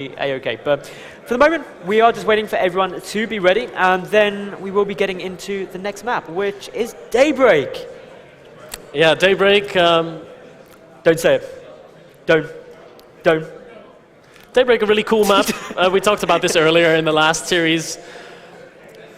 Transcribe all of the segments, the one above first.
A-okay. But for the moment, we are just waiting for everyone to be ready, and then we will be getting into the next map, which is Daybreak. Yeah, Daybreak. Don't say it. Don't. Daybreak, a really cool map. We talked about this earlier in the last series.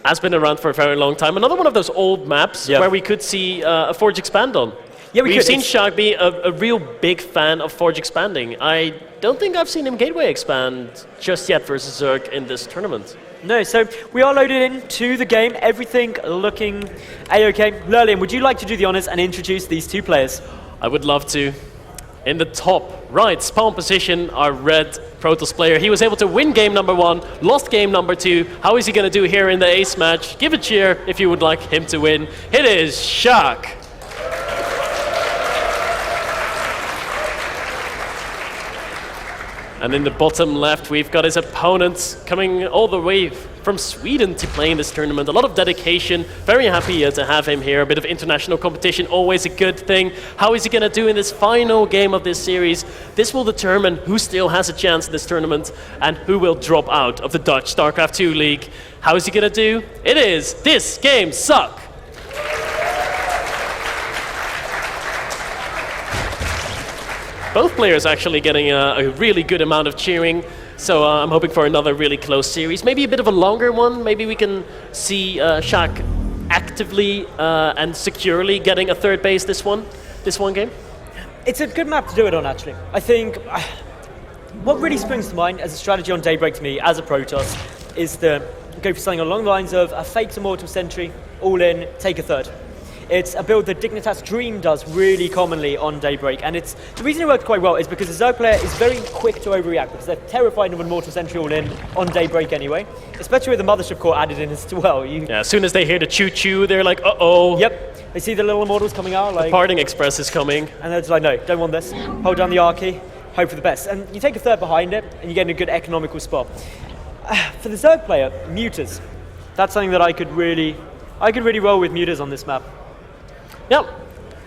Has been around for a very long time. Another one of those old maps where we could see a Forge expand on. Yeah, We've seen Sjaak be a real big fan of Forge expanding. I don't think I've seen him Gateway expand just yet versus Zerg in this tournament. No, so we are loaded into the game, everything looking A-okay. Lurlian, would you like to do the honors and introduce these two players? I would love to. In the top right spawn position, our red Protoss player. He was able to win game number 1, lost game number 2. How is he going to do here in the ace match? Give a cheer if you would like him to win. It is Sjaak. And in the bottom left, we've got his opponent coming all the way from Sweden to play in this tournament. A lot of dedication. Very happy to have him here. A bit of international competition, always a good thing. How is he going to do in this final game of this series? This will determine who still has a chance in this tournament and who will drop out of the Dutch StarCraft 2 League. How is he going to do? It is This Game Suck. Both players actually getting a really good amount of cheering, so I'm hoping for another really close series. Maybe a bit of a longer one. Maybe we can see Sjaak actively and securely getting a third base this one game. It's a good map to do it on, actually. I think what really springs to mind as a strategy on Daybreak to me, as a Protoss, is to go for something along the lines of a fake Immortal Sentry, all in, take a third. It's a build that Dignitas Dream does really commonly on Daybreak, and the reason it worked quite well is because the Zerg player is very quick to overreact, because they're terrified of an Immortal Sentry all in on Daybreak anyway, especially with the Mothership Core added in as well. Yeah, as soon as they hear the choo-choo, they're like, uh-oh. Yep, they see the little Immortals coming out, like... The Parting Express is coming. And they're just like, no, don't want this. Hold down the R key, hope for the best. And you take a third behind it, and you get in a good economical spot. For the Zerg player, Mutas. That's something that I could really roll with Mutas on this map. Yeah,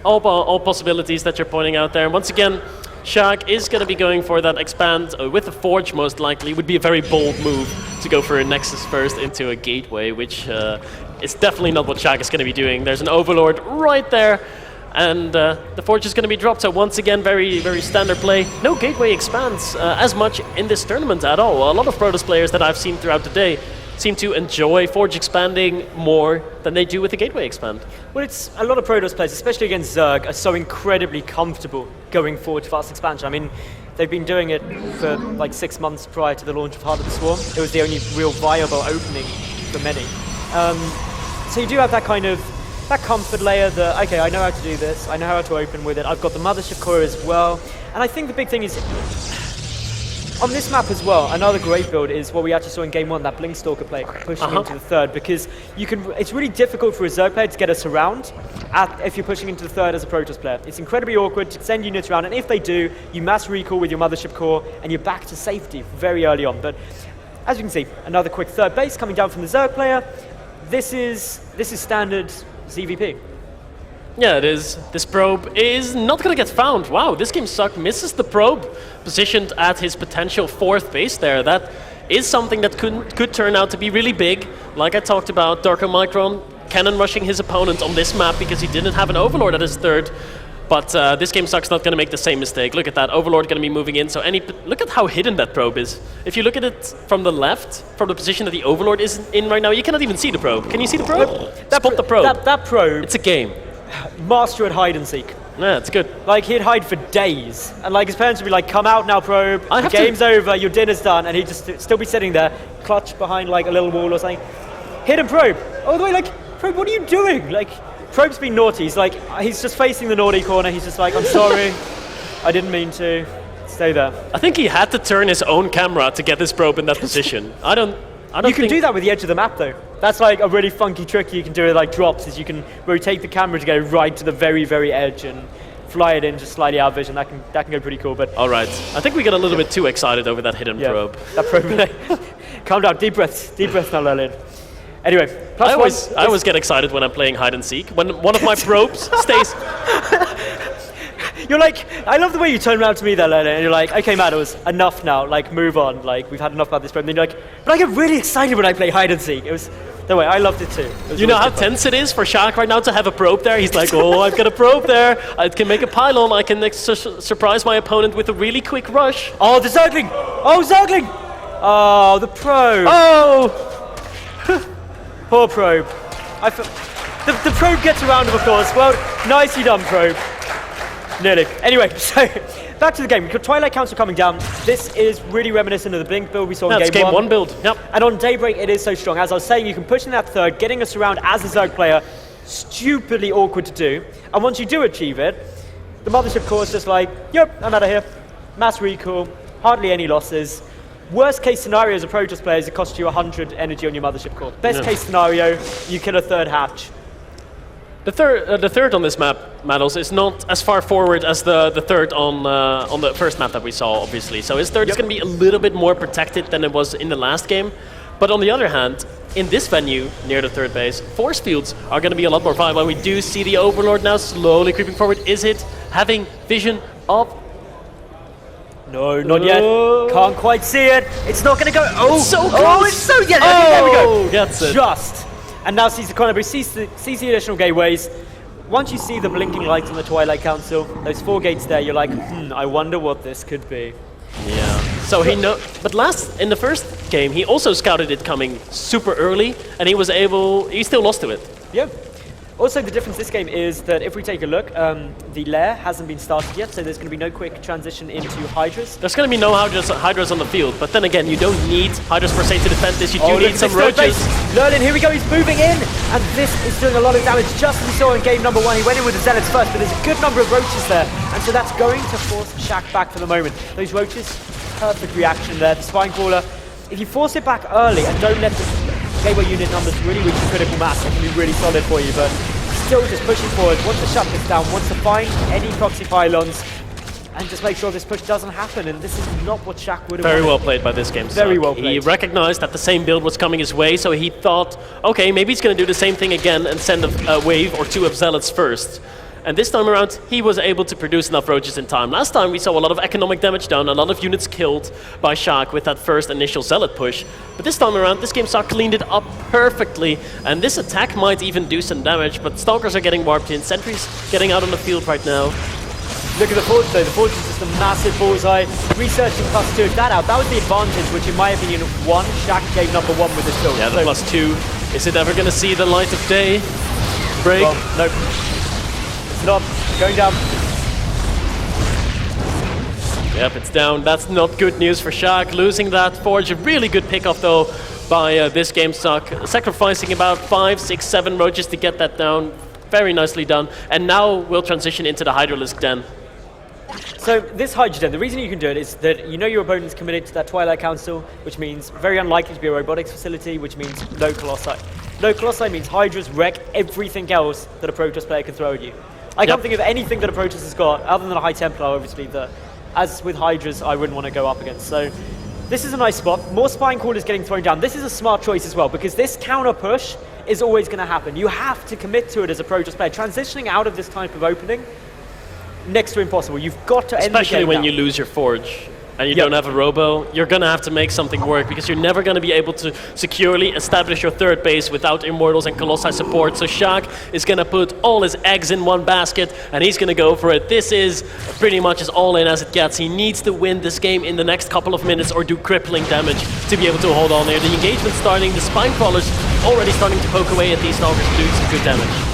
all possibilities that you're pointing out there. And once again, Sjaak is going to be going for that expand with a Forge, most likely. It would be a very bold move to go for a Nexus first into a Gateway, which is definitely not what Sjaak is going to be doing. There's an Overlord right there, and the Forge is going to be dropped. So once again, very, very standard play. No Gateway expands as much in this tournament at all. A lot of Protoss players that I've seen throughout the day seem to enjoy Forge expanding more than they do with the Gateway expand. Well, it's a lot of Protoss players, especially against Zerg, are so incredibly comfortable going forward to fast expansion. I mean, they've been doing it for like 6 months prior to the launch of Heart of the Swarm. It was the only real viable opening for many. So you do have that kind of comfort layer that, okay, I know how to do this, I know how to open with it, I've got the Mothership Core as well. And I think the big thing is, on this map as well, another great build is what we actually saw in game 1, that Blinkstalker play, pushing into the third, because it's really difficult for a Zerg player to get us around if you're pushing into the third as a Protoss player. It's incredibly awkward to send units around, and if they do, you mass recall with your Mothership Core, and you're back to safety very early on. But as you can see, another quick third base coming down from the Zerg player. This is standard ZVP. Yeah, it is. This probe is not going to get found. Wow, This Game Suck misses the probe, positioned at his potential 4th base there. That is something that could turn out to be really big. Like I talked about, Darko Micron cannon rushing his opponent on this map because he didn't have an Overlord at his 3rd. But This Game Suck's not going to make the same mistake. Look at that, Overlord going to be moving in. So look at how hidden that probe is. If you look at it from the left, from the position that the Overlord is in right now, you cannot even see the probe. Can you see the probe? Spot the probe. That probe. It's a game. Master at hide and seek. Yeah, it's good. Like, he'd hide for days, and like his parents would be like, "Come out now, probe. The game's over. Your dinner's done," and he'd just still be sitting there, clutched behind like a little wall or something. Hidden probe. All the way, like, probe, what are you doing? Like, probe's been naughty. He's just facing the naughty corner. He's just like, "I'm sorry, I didn't mean to. Stay there." I think he had to turn his own camera to get this probe in that position. I don't. You can do that with the edge of the map, though. That's like a really funky trick you can do with like drops, is you can rotate the camera to go right to the very, very edge and fly it in just slightly out of vision. That can go pretty cool. But all right, I think we got a little bit too excited over that hidden probe. That probe. Calm down. Deep breaths now, Lurlian. Anyway, I always get excited when I'm playing hide and seek. When one of my probes stays. You're like, I love the way you turn around to me there, Lena, and you're like, okay, Maddles, enough now, like, move on, like, we've had enough about this probe. And then you're like, but I get really excited when I play hide and seek. It was, no way, I loved it too. It You know how tense it is for Sjaak right now to have a probe there? He's like, oh, I've got a probe there. I can make a pylon. I can surprise my opponent with a really quick rush. Oh, the Zergling! Oh, Zergling! Oh, the probe. Oh! Poor probe. The probe gets a round of applause. Well, nicely done, probe. Nearly. Anyway, so back to the game. We've got Twilight Council coming down. This is really reminiscent of the Blink build we saw in game 1. build. Yep. And on Daybreak, it is so strong. As I was saying, you can push in that third, getting us around as a Zerg player, stupidly awkward to do. And once you do achieve it, the Mothership core is just like, yep, I'm out of here. Mass recall, hardly any losses. Worst case scenario as a Protoss player is it costs you 100 energy on your Mothership core. Best case scenario, you kill a third hatch. The third on this map, Maddles, is not as far forward as the third on the first map that we saw, obviously. So his third is going to be a little bit more protected than it was in the last game. But on the other hand, in this venue, near the third base, force fields are going to be a lot more viable. We do see the Overlord now slowly creeping forward. Is it having vision of... No, not yet. Can't quite see it. It's not going to go... Oh, it's so close. Oh, it's so... Yeah, there we go. Gets it. Just. And now sees the corner breach, sees the additional gateways. Once you see the blinking lights on the Twilight Council, those 4 gates there, you're like, I wonder what this could be. Yeah. So but in the first game, he also scouted it coming super early, and he still lost to it. Yeah. Also, the difference this game is that if we take a look, the lair hasn't been started yet, so there's going to be no quick transition into Hydras. There's going to be no Hydras on the field, but then again, you don't need Hydras per se to defend this. You do need some roaches. Lurlin, here we go, he's moving in, and this is doing a lot of damage, just as we saw in game number 1. He went in with the Zealots first, but there's a good number of roaches there, and so that's going to force Sjaak back for the moment. Those roaches, perfect reaction there. The Spine Crawler, if you force it back early and don't let the gateway unit numbers really reach the critical mass, it can be really solid for you, but still just pushing forward. Once the shut gets down, wants to find any proxy pylons and just make sure this push doesn't happen, and this is not what Sjaak would have Very wanted. well played by this game. Very well played. He recognized that the same build was coming his way, so he thought, okay, maybe he's going to do the same thing again and send a wave or 2 of Zealots first. And this time around, he was able to produce enough roaches in time. Last time we saw a lot of economic damage done, a lot of units killed by Sjaak with that first initial Zealot push. But this time around, this GameSuck cleaned it up perfectly, and this attack might even do some damage, but Stalkers are getting warped in, Sentries getting out on the field right now. Look at the Forge though, the Forge is just a massive bullseye. Researching +2, that out, that was the advantage, which in my opinion won Sjaak game number 1 with this build. Yeah, the +2. Is it ever going to see the light of day? Break? Well, nope. Not going down. Yep, it's down. That's not good news for Sjaak. Losing that Forge. A really good pickoff though by this GameSuck. Sacrificing about 5, 6, 7 roaches to get that down. Very nicely done. And now we'll transition into the Hydralisk Den. So this Hydra Den, the reason you can do it is that you know your opponent's committed to that Twilight Council, which means very unlikely to be a robotics facility, which means no Colossi. No Colossi means Hydras wreck everything else that a Protoss player can throw at you. I can't think of anything that a Protoss has got, other than a High Templar, obviously, that, as with Hydras, I wouldn't want to go up against. So this is a nice spot. More Spine Crawlers getting thrown down. This is a smart choice as well, because this counter push is always going to happen. You have to commit to it as a Protoss player. Transitioning out of this type of opening, next to impossible. You've got to end the game Especially when now. you lose your Forge and you don't have a robo, you're going to have to make something work, because you're never going to be able to securely establish your third base without Immortals and Colossi support. So Sjaak is going to put all his eggs in one basket, and he's going to go for it. This is pretty much as all in as it gets. He needs to win this game in the next couple of minutes or do crippling damage to be able to hold on there. The engagement starting, the Spine Crawlers already starting to poke away at these Stalkers, doing some good damage.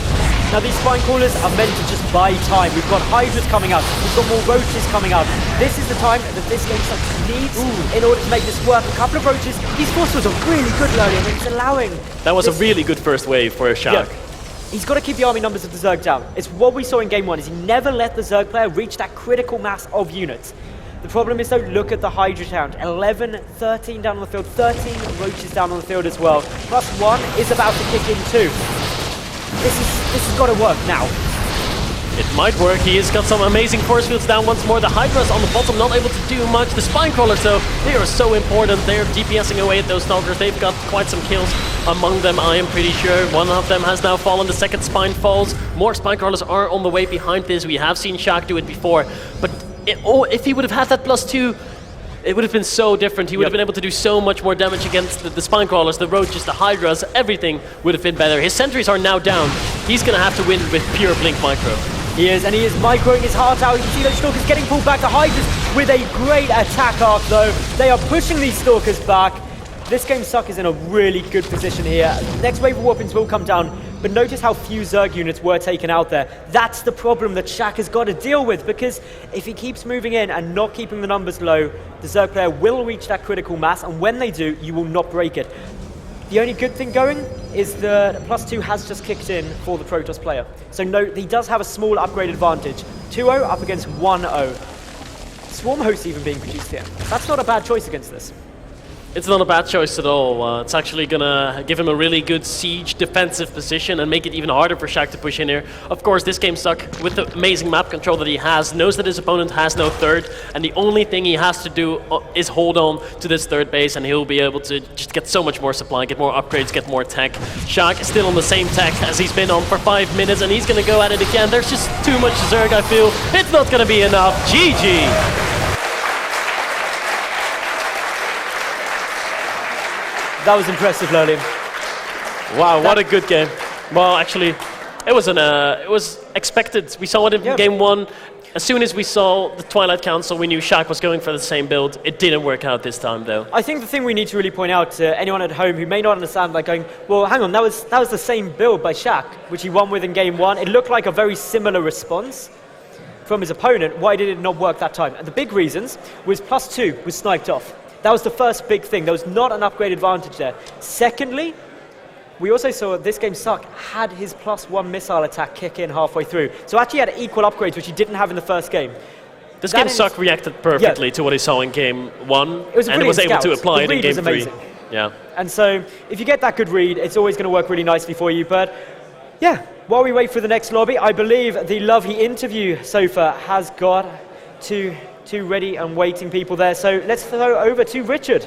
Now these Spine Crawlers are meant to just buy time. We've got Hydras coming out, we've got more Roaches coming out. This is the time that this GameSuck needs in order to make this work. A couple of Roaches, these forces are really good early, and it's allowing... That was a really good first wave for Sjaak. Yeah. He's got to keep the army numbers of the Zerg down. It's what we saw in game 1, is he never let the Zerg player reach that critical mass of units. The problem is though, look at the Hydra count. 11, 13 down on the field, 13 Roaches down on the field as well. +1 is about to kick in too. This has got to work now. It might work. He has got some amazing force fields down once more. The Hydras on the bottom not able to do much. The Spine Crawlers, though, they are so important. They're DPSing away at those Stalkers. They've got quite some kills among them, I am pretty sure. One of them has now fallen. The second Spine falls. More Spine Crawlers are on the way behind this. We have seen Sjaak do it before. But if he would have had that +2, it would have been so different. He would have been able to do so much more damage against the Spine Crawlers, the Roaches, the Hydras. Everything would have been better. His sentries are now down. He's going to have to win with pure Blink Micro. He is, and he is microing his heart out. You see those Stalkers getting pulled back. The Hydras with a great attack arc, though. They are pushing these Stalkers back. ThisGameSuck is in a really good position here. Next wave of Warpings will come down, but notice how few Zerg units were taken out there. That's the problem that Sjaak has got to deal with, because if he keeps moving in and not keeping the numbers low, the Zerg player will reach that critical mass, and when they do, you will not break it. The only good thing going is the +2 has just kicked in for the Protoss player. So note, he does have a small upgrade advantage. 2-0 up against 1-0. Swarm hosts even being produced here. That's not a bad choice against this. It's not a bad choice at all. It's actually going to give him a really good siege defensive position and make it even harder for Sjaak to push in here. Of course, ThisGameSuck, with the amazing map control that he has, knows that his opponent has no third, and the only thing he has to do is hold on to this third base, and he'll be able to just get so much more supply, get more upgrades, get more tech. Sjaak is still on the same tech as he's been on for 5 minutes, and he's going to go at it again. There's just too much Zerg, I feel. It's not going to be enough. GG! That was impressive, Lurleen. Wow, what a good game. Well, actually, it was expected. We saw it in game 1. As soon as we saw the Twilight Council, we knew Sjaak was going for the same build. It didn't work out this time, though. I think the thing we need to really point out to anyone at home who may not understand, like going, well, hang on, that was the same build by Sjaak, which he won with in game 1. It looked like a very similar response from his opponent. Why did it not work that time? And the big reasons was +2 was sniped off. That was the first big thing. There was not an upgrade advantage there. Secondly, we also saw ThisGameSuck had his +1 missile attack kick in halfway through. So actually had equal upgrades, which he didn't have in the first game. ThisGameSuck reacted perfectly to what he saw in game 1, and was able to apply it in game 3. Yeah. And so if you get that good read, it's always going to work really nicely for you. But yeah, while we wait for the next lobby, I believe the lovely interview sofa has got two ready and waiting people there. So let's throw over to Richard.